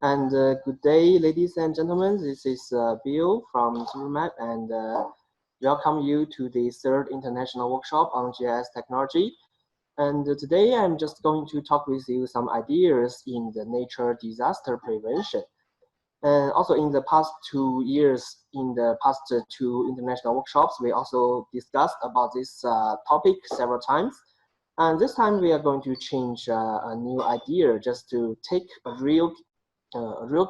And good day, ladies and gentlemen. This is Bill from Supermap, and welcome you to the third international workshop on GIS technology. And today I'm just going to talk with you some ideas in the nature disaster prevention. And also in the past 2 years, in the past two international workshops, we also discussed about this topic several times. And this time we are going to change a new idea just to take a real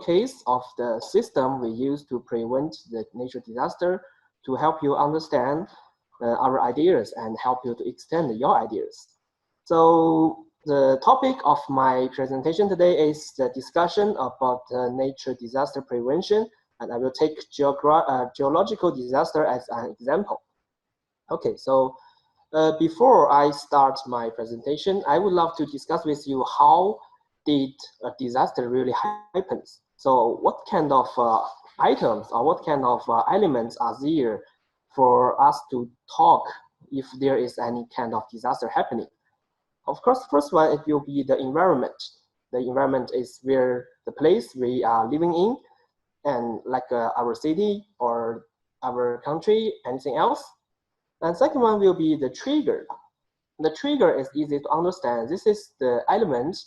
case of the system we use to prevent the nature disaster to help you understand our ideas and help you to extend your ideas. So the topic of my presentation today is the discussion about nature disaster prevention, and I will take geological disaster as an example. Okay, so before I start my presentation, I would love to discuss with you how did a disaster really happens. So what kind of items or what kind of elements are there for us to talk if there is any kind of disaster happening? Of course, first one, it will be the environment. The environment is where the place we are living in, and like our city or our country, anything else. And second one will be the trigger. The trigger is easy to understand. This is the element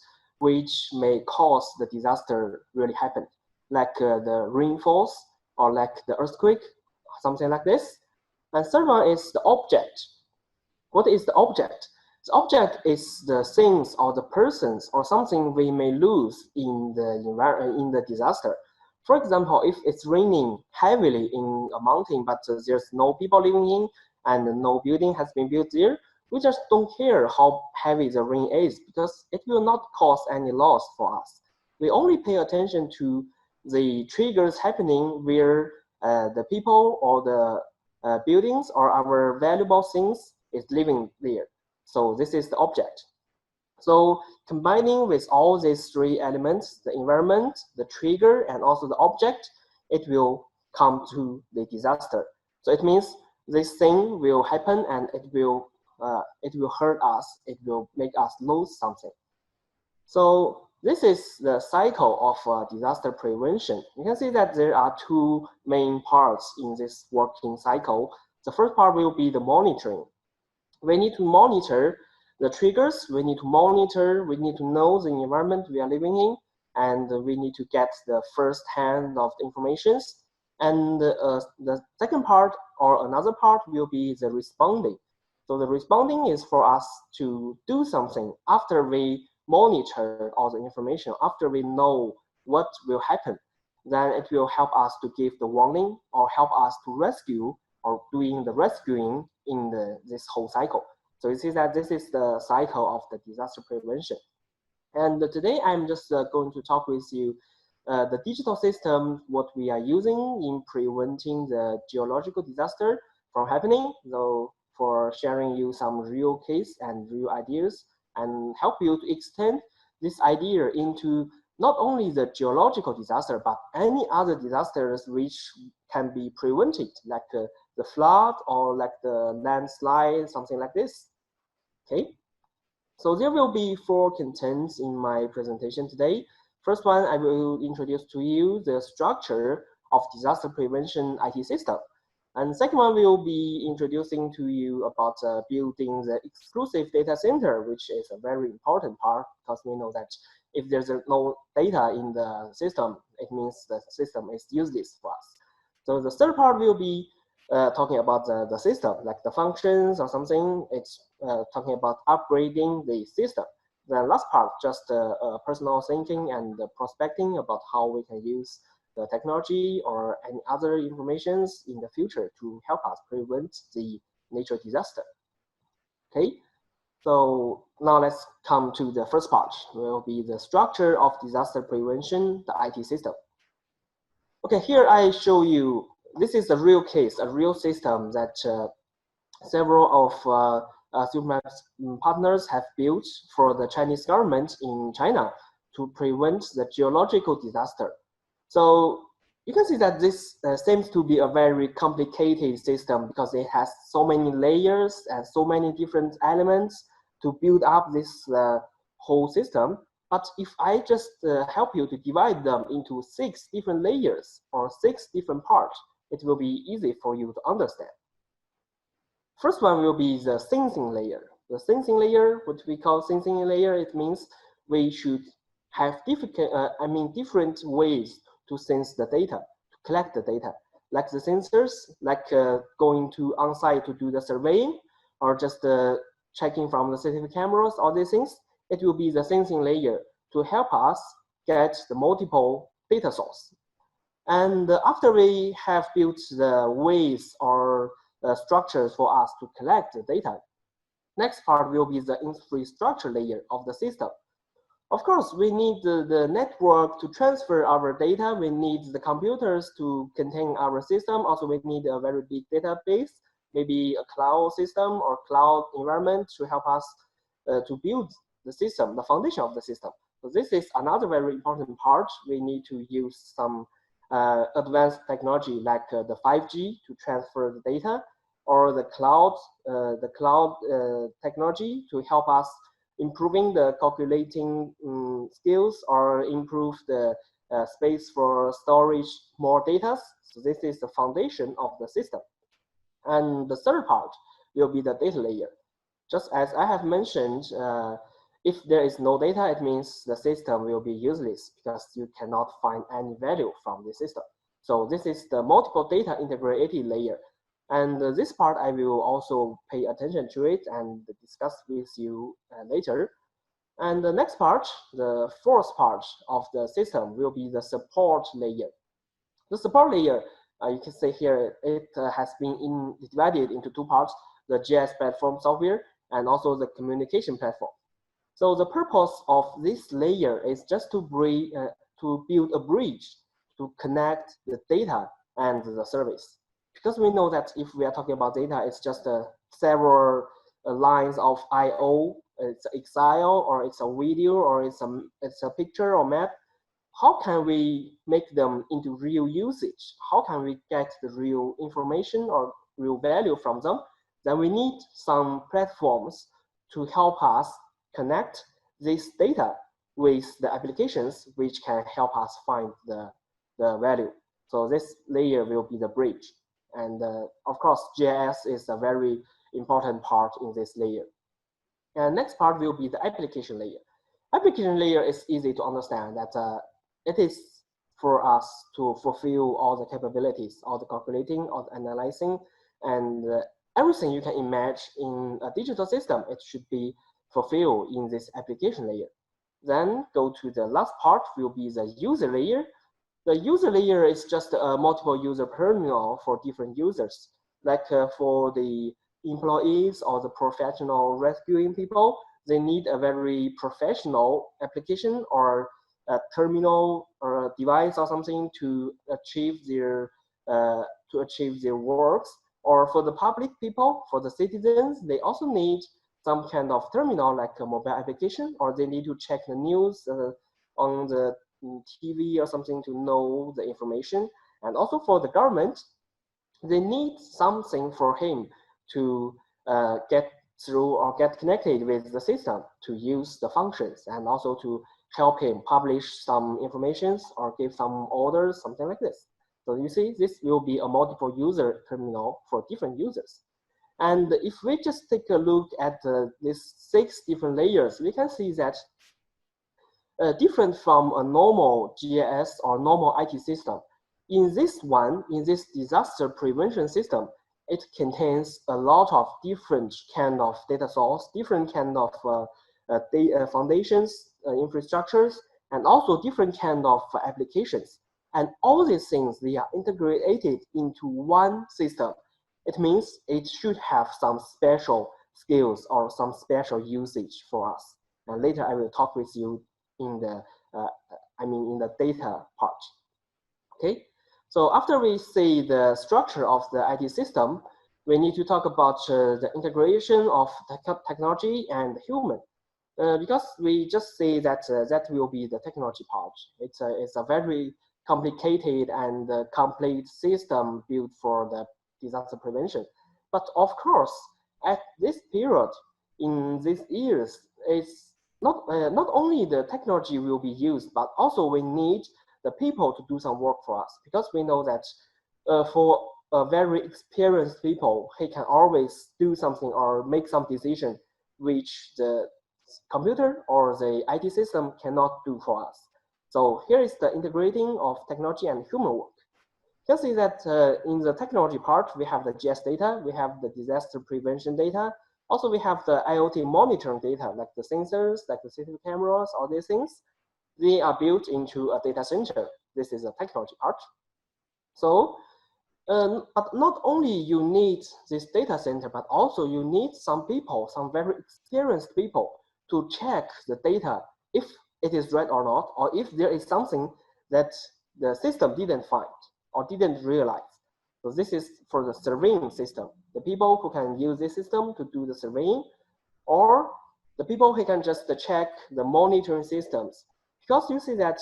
which may cause the disaster really happen, like the rainfalls or like the earthquake, something like this. And third one is the object. What is the object? The object is the things or the persons or something we may lose in the disaster. For example, if it's raining heavily in a mountain, but there's no people living in and no building has been built there, we just don't care how heavy the rain is because it will not cause any loss for us. We only pay attention to the triggers happening where the people or the buildings or our valuable things is living there. So this is the object. So combining with all these three elements, the environment, the trigger, and also the object, it will come to the disaster. So it means this thing will happen and it will hurt us, it will make us lose something. So this is the cycle of disaster prevention. You can see that there are two main parts in this working cycle. The first part will be the monitoring. We need to monitor the triggers, we need to know the environment we are living in, and we need to get the first hand of the information. And the second part or another part will be the responding. So the responding is for us to do something after we monitor all the information, after we know what will happen. Then it will help us to give the warning or help us to rescue or doing the rescuing in this whole cycle. So you see that this is the cycle of the disaster prevention. And today I'm just going to talk with you the digital system, what we are using in preventing the geological disaster from happening. So for sharing you some real case and real ideas and help you to extend this idea into not only the geological disaster, but any other disasters which can be prevented, like the flood or like the landslide, something like this. Okay, so there will be 4 contents in my presentation today. First one, I will introduce to you the structure of disaster prevention IT system. And second one will be introducing to you about building the exclusive data center, which is a very important part because we know that if there's no data in the system, it means the system is useless for us. So the third part will be talking about the system, like the functions or something. It's talking about upgrading the system. The last part, just personal thinking and prospecting about how we can use the technology or any other informations in the future to help us prevent the nature disaster. Okay, so now let's come to the first part, will be the structure of disaster prevention, the IT system. Okay, here I show you, this is a real case, a real system that several of Supermap's partners have built for the Chinese government in China to prevent the geological disaster. So you can see that this seems to be a very complicated system because it has so many layers and so many different elements to build up this whole system. But if I just help you to divide them into 6 different layers or 6 different parts, it will be easy for you to understand. First one will be the sensing layer. The sensing layer, what we call sensing layer, it means we should have different ways to sense the data, to collect the data, like the sensors, like going to on-site to do the surveying, or just checking from the CCTV cameras, all these things. It will be the sensing layer to help us get the multiple data source. And after we have built the ways or structures for us to collect the data, next part will be the infrastructure layer of the system. Of course, we need the network to transfer our data. We need the computers to contain our system. Also, we need a very big database, maybe a cloud system or cloud environment to help us to build the system, the foundation of the system. So this is another very important part. We need to use some advanced technology like the 5G to transfer the data, or the cloud technology to help us improving the calculating skills or improve the space for storage more data. So this is the foundation of the system. And the third part will be the data layer. Just as I have mentioned, if there is no data, it means the system will be useless because you cannot find any value from the system. So this is the multiple data integrated layer. And this part I will also pay attention to it and discuss with you later. And the next part, the fourth part of the system will be the support layer. The support layer, you can see here, it has been divided into 2 parts, the GIS platform software and also the communication platform. So the purpose of this layer is just to build a bridge to connect the data and the service. Because we know that if we are talking about data, it's just several lines of I/O. It's Excel or it's a video or it's a picture or map. How can we make them into real usage? How can we get the real information or real value from them? Then we need some platforms to help us connect this data with the applications which can help us find the value. So this layer will be the bridge. And of course, GIS is a very important part in this layer. And next part will be the application layer. Application layer is easy to understand that it is for us to fulfill all the capabilities, all the calculating, all the analyzing, and everything you can imagine in a digital system, it should be fulfilled in this application layer. Then go to the last part will be the user layer. The user layer is just a multiple user terminal for different users, like for the employees or the professional rescuing people, they need a very professional application or a terminal or a device or something to achieve their works. Or for the public people, for the citizens, they also need some kind of terminal like a mobile application, or they need to check the news on the TV or something to know the information. And also for the government, they need something for him to get through or get connected with the system to use the functions and also to help him publish some informations or give some orders, something like this. So you see, this will be a multiple user terminal for different users. And if we just take a look at these 6 different layers, we can see that different from a normal GIS or normal IT system, in this disaster prevention system, it contains a lot of different kind of data source, different kind of foundations, infrastructures, and also different kind of applications. And all these things, they are integrated into one system. It means it should have some special skills or some special usage for us. And later I will talk with you in the in the data part. Okay, so after we see the structure of the IT system, we need to talk about the integration of technology and human. Because we just say that that will be the technology part. It's a very complicated and complete system built for the disaster prevention. But of course, at this period, in these years, it's not only the technology will be used, but also we need the people to do some work for us, because we know that for very experienced people, he can always do something or make some decision which the computer or the IT system cannot do for us. So here is the integrating of technology and human work. You can see that in the technology part, we have the GIS data, we have the disaster prevention data. Also, we have the IoT monitoring data, like the sensors, like the CCTV cameras, all these things. They are built into a data center. This is the technology part. So, but not only you need this data center, but also you need some people, some very experienced people to check the data if it is right or not, or if there is something that the system didn't find or didn't realize. So this is for the surveying system. The people who can use this system to do the surveying, or the people who can just check the monitoring systems. Because you see that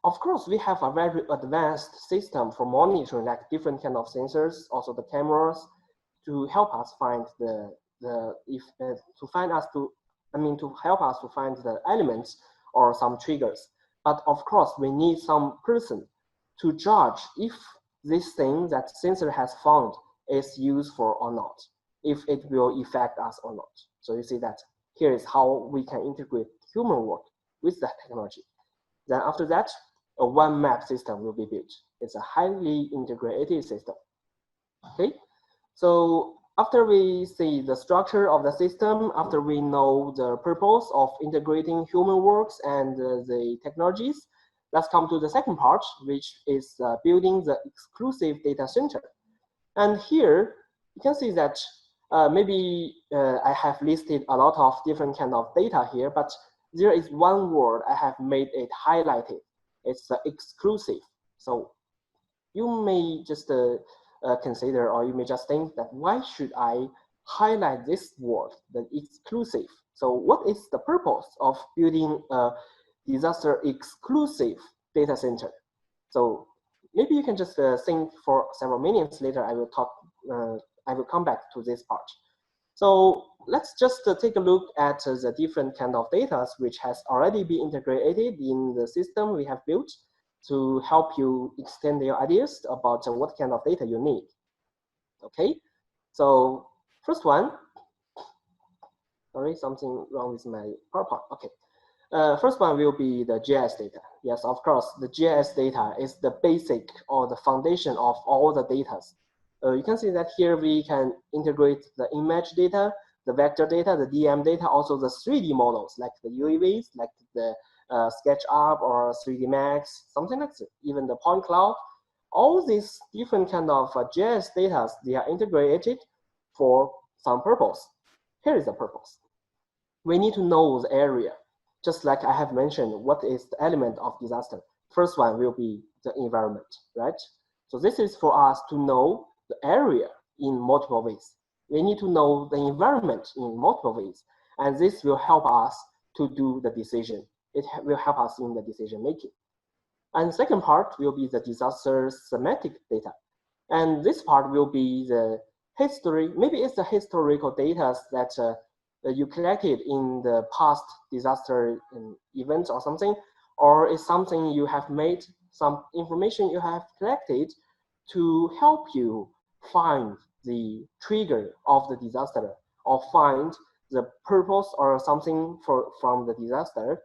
of course, we have a very advanced system for monitoring, like different kind of sensors, also the cameras, to help us find to help us to find the elements or some triggers. But of course, we need some person to judge if this thing that sensor has found is useful or not, if it will affect us or not. So you see that here is how we can integrate human work with the technology. Then after that, a one map system will be built. It's a highly integrated system. Okay, so after we see the structure of the system, after we know the purpose of integrating human works and the technologies, let's come to the second part, which is building the exclusive data center. And here you can see that maybe I have listed a lot of different kind of data here, but there is one word I have made it highlighted. It's exclusive. So you may just consider, or you may just think that why should I highlight this word, the exclusive? So what is the purpose of building a disaster exclusive data center? So maybe you can just think for several minutes. Later I will talk. I will come back to this part. So let's just take a look at the different kind of data which has already been integrated in the system we have built to help you extend your ideas about what kind of data you need. Okay, so first one, sorry, something wrong with my PowerPoint. Okay, first one will be the GIS data. Yes, of course, the GIS data is the basic or the foundation of all the data. You can see that here we can integrate the image data, the vector data, the DM data, also the 3D models like the UAVs, like the SketchUp or 3D Max, something like that, even the point cloud. All these different kind of GIS data, they are integrated for some purpose. Here is the purpose. We need to know the area. Just like I have mentioned, what is the element of disaster? First one will be the environment, right? So this is for us to know the area in multiple ways. We need to know the environment in multiple ways, and this will help us to do the decision. It will help us in the decision making. And the second part will be the disaster semantic data. And this part will be the history, maybe it's the historical data that you collected in the past disaster events or something, or it's something you have made, some information you have collected to help you find the trigger of the disaster or find the purpose or something from the disaster.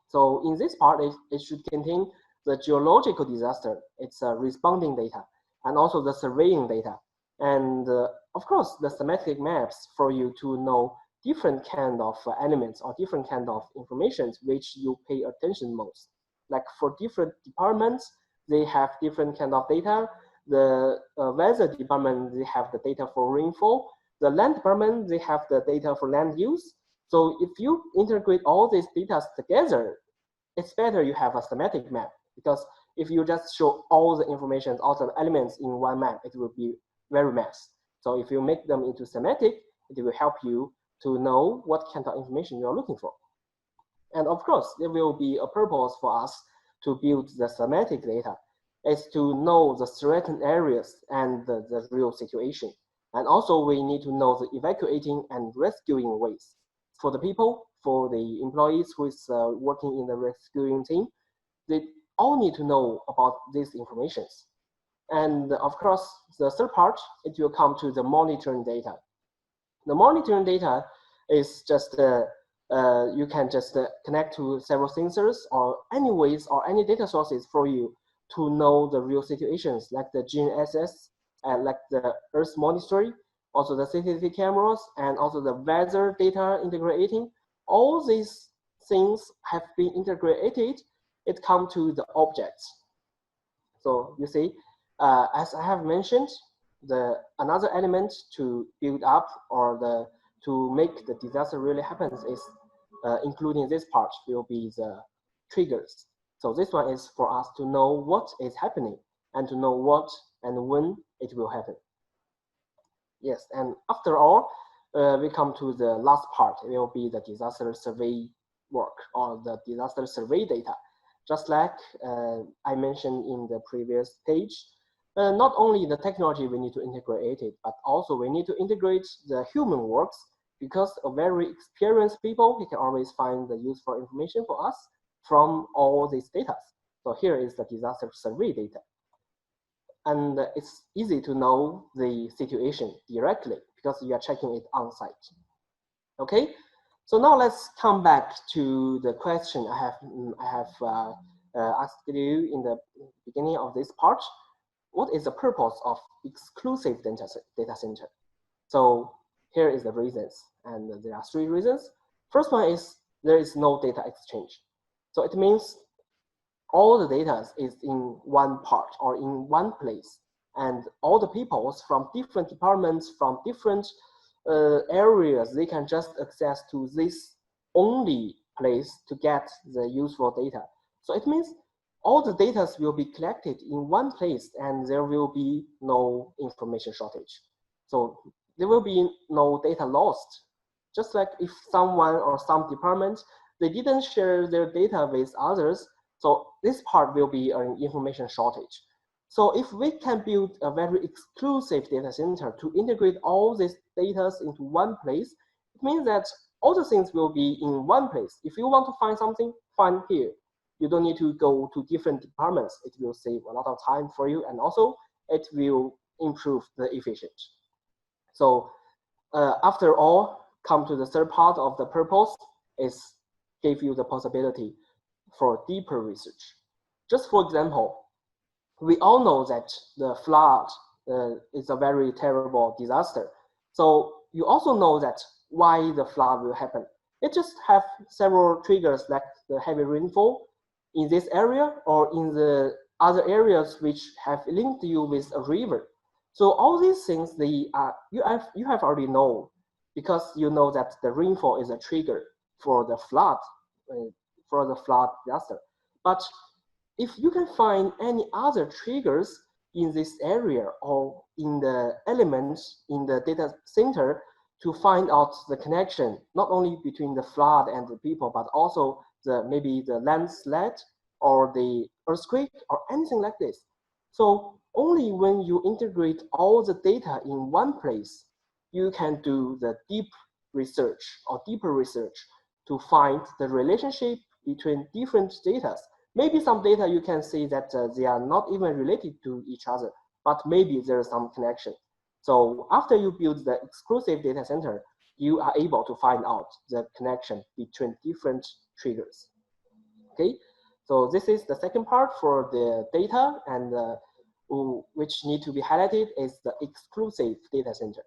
So in this part, it should contain the geological disaster, it's responding data, and also the surveying data. And of course, the semantic maps for you to know different kind of elements or different kind of information which you pay attention most. Like for different departments, they have different kind of data. The weather department, they have the data for rainfall. The land department, they have the data for land use. So if you integrate all these data together, it's better you have a semantic map, because if you just show all the information, all the elements in one map, it will be very mess. So if you make them into semantic, it will help you to know what kind of information you are looking for. And of course, there will be a purpose for us to build the semantic data. It's to know the threatened areas and the real situation. And also we need to know the evacuating and rescuing ways. for the people, for the employees who is working in the rescuing team, they all need to know about these informations. And of course, the third part, it will come to the monitoring data. The monitoring data is just, you can just connect to several sensors or any ways or any data sources for you to know the real situations, like the GIS, like the Earth monitoring, also the CCTV cameras, and also the weather data integrating. All these things have been integrated. It comes to the objects. So you see, as I have mentioned, another element to build up or to make the disaster really happens is including this part will be the triggers. So this one is for us to know what is happening and to know what and when it will happen. Yes, and after all, we come to the last part. It will be the disaster survey work or the disaster survey data. Just like I mentioned in the previous page, not only the technology we need to integrate it, but also we need to integrate the human works, because a very experienced people, we can always find the useful information for us from all these data. So here is the disaster survey data. And it's easy to know the situation directly because you are checking it on site. Okay, so now let's come back to the question I have asked you in the beginning of this part. What is the purpose of exclusive data center? So here is the reasons, and there are three reasons. First one is there is no data exchange. So it means all the data is in one part or in one place, and all the people from different departments, from different areas, they can just access to this only place to get the useful data. So it means all the data will be collected in one place and there will be no information shortage. So there will be no data lost. Just like if someone or some department, they didn't share their data with others, so this part will be an information shortage. So if we can build a very exclusive data center to integrate all these data into one place, it means that all the things will be in one place. If you want to find something, find here. You don't need to go to different departments. It will save a lot of time for you, and also it will improve the efficiency. So after all, come to the third part of the purpose is give you the possibility for deeper research. Just for example, we all know that the flood is a very terrible disaster. So you also know that why the flood will happen. It just have several triggers like the heavy rainfall in this area or in the other areas which have linked you with a river. So all these things you have already known, because you know that the rainfall is a trigger for the flood disaster. But if you can find any other triggers in this area or in the elements in the data center to find out the connection, not only between the flood and the people, but also maybe the landslide or the earthquake or anything like this. So only when you integrate all the data in one place, you can do the deep research or deeper research to find the relationship between different data. Maybe some data you can see that they are not even related to each other, but maybe there is some connection. So after you build the exclusive data center, you are able to find out the connection between different triggers. Okay, so this is the second part for the data, and which need to be highlighted is the exclusive data center.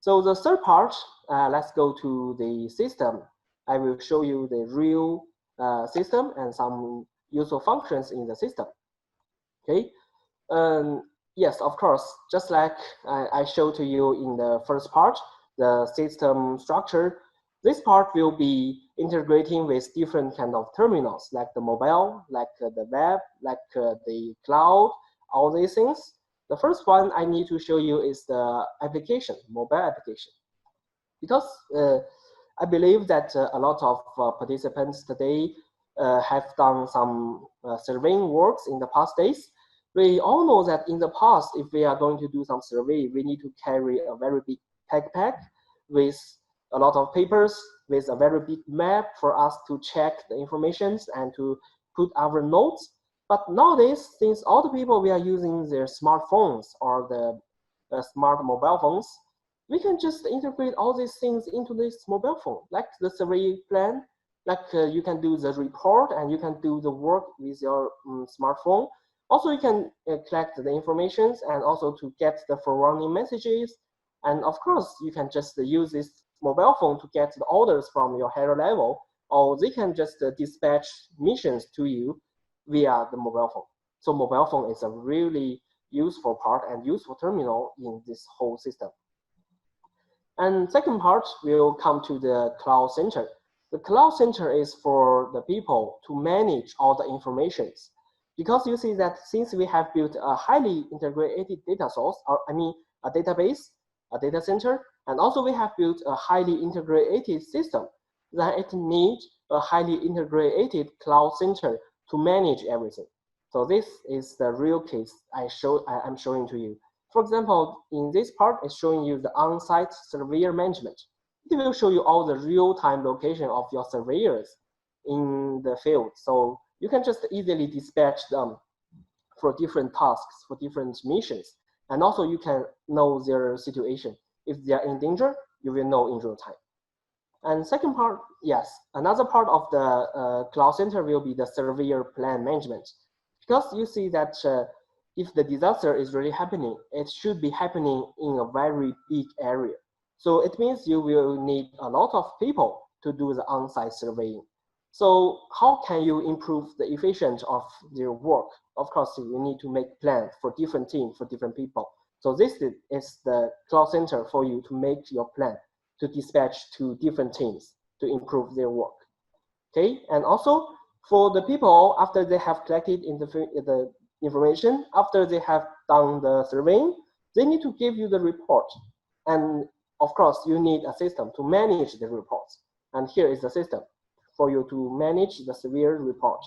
So the third part, let's go to the system. I will show you the real system and some useful functions in the system. Okay. Yes, of course, just like I showed to you in the first part, the system structure, this part will be integrating with different kind of terminals, like the mobile, like the web, like the cloud, all these things. The first one I need to show you is the application, mobile application. Because I believe that a lot of participants today have done some surveying works in the past days. We all know that in the past, if we are going to do some survey, we need to carry a very big backpack with a lot of papers, with a very big map for us to check the informations and to put our notes. But nowadays, since all the people we are using their smartphones or the smart mobile phones, we can just integrate all these things into this mobile phone, like the survey plan, like you can do the report and you can do the work with your smartphone. Also, you can collect the informations and also to get the forwarding messages. And of course, you can just use this mobile phone to get the orders from your higher level, or they can just dispatch missions to you via the mobile phone. So mobile phone is a really useful part and useful terminal in this whole system. And second part will come to the cloud center. The cloud center is for the people to manage all the informations. Because you see that since we have built a highly integrated data source, or I mean a database, a data center, and also we have built a highly integrated system, then it needs a highly integrated cloud center to manage everything. So this is the real case I'm showing to you. For example, in this part, it's showing you the on-site surveyor management. It will show you all the real-time location of your surveyors in the field. So you can just easily dispatch them for different tasks, for different missions. And also you can know their situation. If they are in danger, you will know in real time. And second part, yes, another part of the cloud center will be the surveyor plan management. Because you see that if the disaster is really happening, it should be happening in a very big area. So it means you will need a lot of people to do the on-site surveying. So how can you improve the efficiency of their work? Of course, you need to make plans for different teams, for different people. So this is the cloud center for you to make your plan to dispatch to different teams to improve their work. Okay, and also for the people, after they have collected the information, after they have done the surveying, they need to give you the report. And of course, you need a system to manage the reports. And here is the system for you to manage the severe report.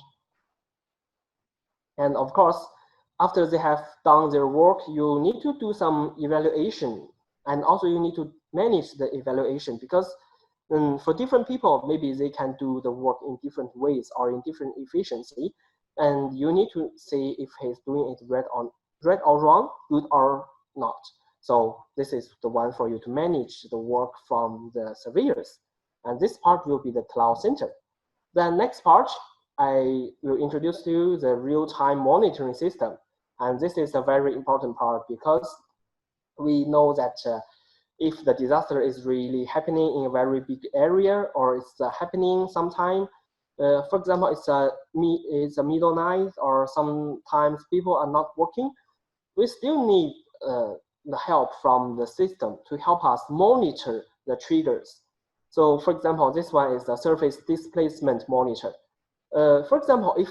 And of course, after they have done their work, you need to do some evaluation. And also you need to manage the evaluation because for different people, maybe they can do the work in different ways or in different efficiency. And you need to see if he's doing it right or wrong, good or not. So this is the one for you to manage the work from the surveyors. And this part will be the cloud center. The next part, I will introduce to you the real-time monitoring system. And this is a very important part because we know that if the disaster is really happening in a very big area or it's happening sometime, for example, it's a middle night or sometimes people are not working, we still need the help from the system to help us monitor the triggers. So for example, this one is the surface displacement monitor. For example, if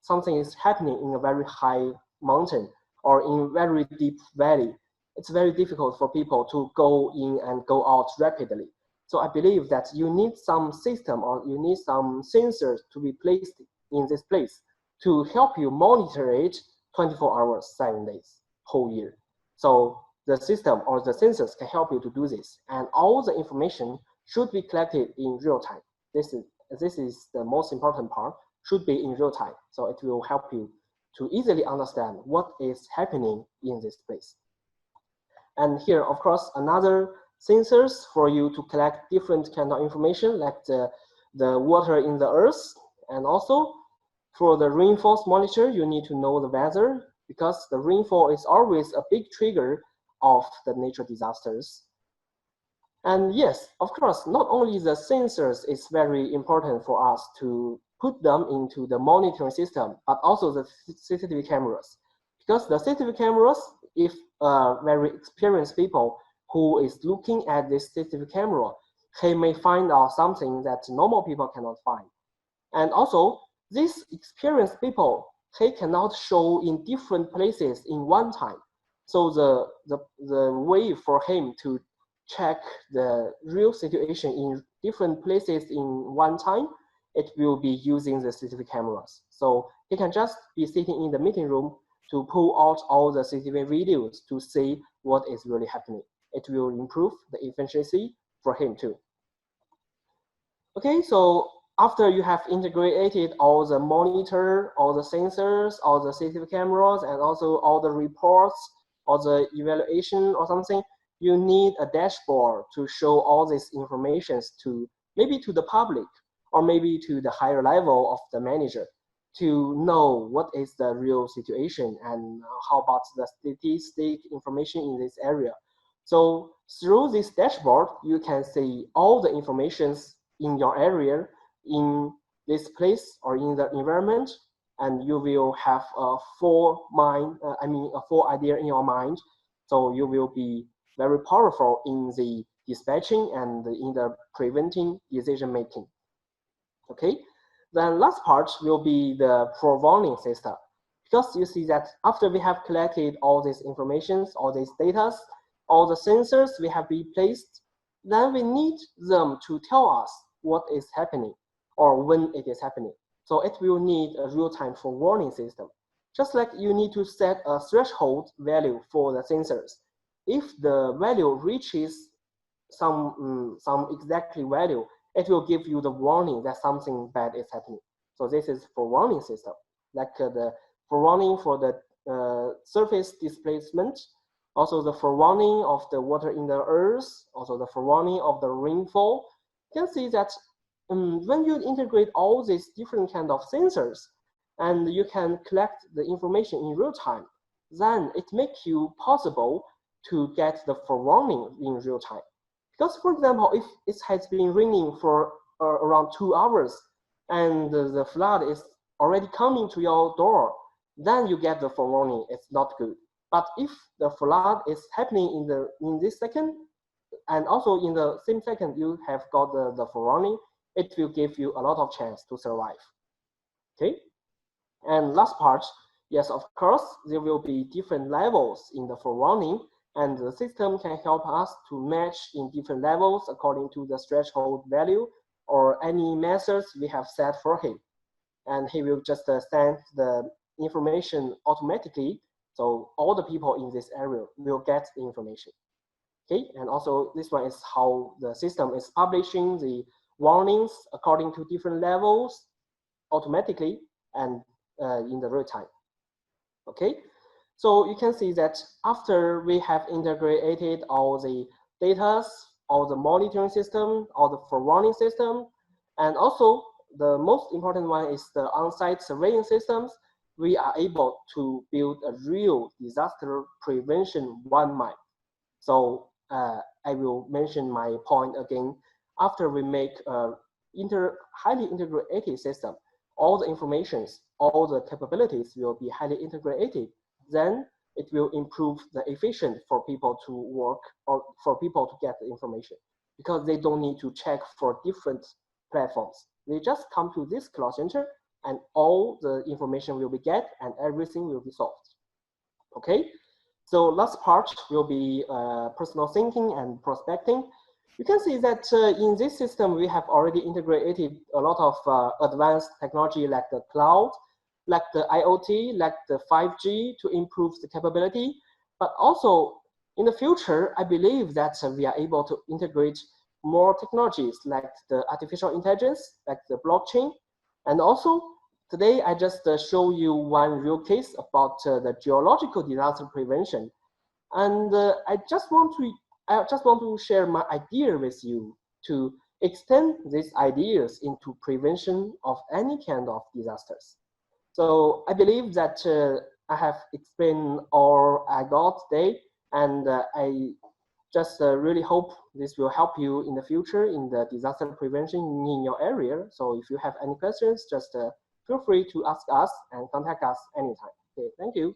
something is happening in a very high mountain or in very deep valley, it's very difficult for people to go in and go out rapidly. So I believe that you need some system or you need some sensors to be placed in this place to help you monitor it 24 hours, 7 days, whole year. So the system or the sensors can help you to do this. And all the information should be collected in real time. This is the most important part, should be in real time. So it will help you to easily understand what is happening in this place. And here, of course, another sensors for you to collect different kind of information like the water in the earth. And also for the rainfall monitor, you need to know the weather because the rainfall is always a big trigger of the natural disasters. And yes, of course, not only the sensors is very important for us to put them into the monitoring system, but also the CCTV cameras. Because the CCTV cameras, if very experienced people who is looking at this CCTV camera, he may find out something that normal people cannot find. And also, these experienced people, he cannot show in different places in one time. So the way for him to check the real situation in different places in one time, it will be using the CCTV cameras. So he can just be sitting in the meeting room to pull out all the CCTV videos to see what is really happening. It will improve the efficiency for him too. Okay, so after you have integrated all the monitor, all the sensors, all the CCTV cameras, and also all the reports, all the evaluation or something, you need a dashboard to show all these informations to maybe to the public or maybe to the higher level of the manager to know what is the real situation and how about the statistic information in this area. So through this dashboard, you can see all the informations in your area, in this place or in the environment, and you will have a full mind, a full idea in your mind. So you will be very powerful in the dispatching and in the preventing decision making. Okay, then last part will be the forewarning system. Because you see that after we have collected all these informations, all these data, all the sensors we have been placed, then we need them to tell us what is happening or when it is happening. So it will need a real-time forewarning system. Just like you need to set a threshold value for the sensors. If the value reaches some exactly value, it will give you the warning that something bad is happening. So this is forewarning system, like the forewarning for the surface displacement, also the forewarning of the water in the earth, also the forewarning of the rainfall. You can see that when you integrate all these different kind of sensors and you can collect the information in real time, then it makes you possible to get the forewarning in real time. Because, for example, if it has been raining for around 2 hours and the flood is already coming to your door, then you get the forewarning. It's not good. But if the flood is happening in this second, and also in the same second you have got the forewarning, it will give you a lot of chance to survive. Okay. And last part, yes, of course, there will be different levels in the forewarning, and the system can help us to match in different levels according to the threshold value or any methods we have set for him. And he will just send the information automatically, so all the people in this area will get the information. Okay, and also this one is how the system is publishing the warnings according to different levels automatically and in the real time. Okay, so you can see that after we have integrated all the data, all the monitoring system, all the forewarning system, and also the most important one is the on-site surveying systems, we are able to build a real disaster prevention one map. So I will mention my point again. After we make a highly integrated system, all the informations, all the capabilities will be highly integrated. Then it will improve the efficiency for people to work or for people to get the information, because they don't need to check for different platforms. They just come to this cloud center and all the information will be get and everything will be solved. Okay, so last part will be personal thinking and prospecting. You can see that in this system, we have already integrated a lot of advanced technology like the cloud, like the IoT, like the 5G to improve the capability. But also in the future, I believe that we are able to integrate more technologies like the artificial intelligence, like the blockchain. And also today, I just show you one real case about the geological disaster prevention. And I just want to share my idea with you to extend these ideas into prevention of any kind of disasters. So I believe that I have explained all I got today, and I just really hope this will help you in the future in the disaster prevention in your area. So if you have any questions, just feel free to ask us and contact us anytime. Okay, thank you.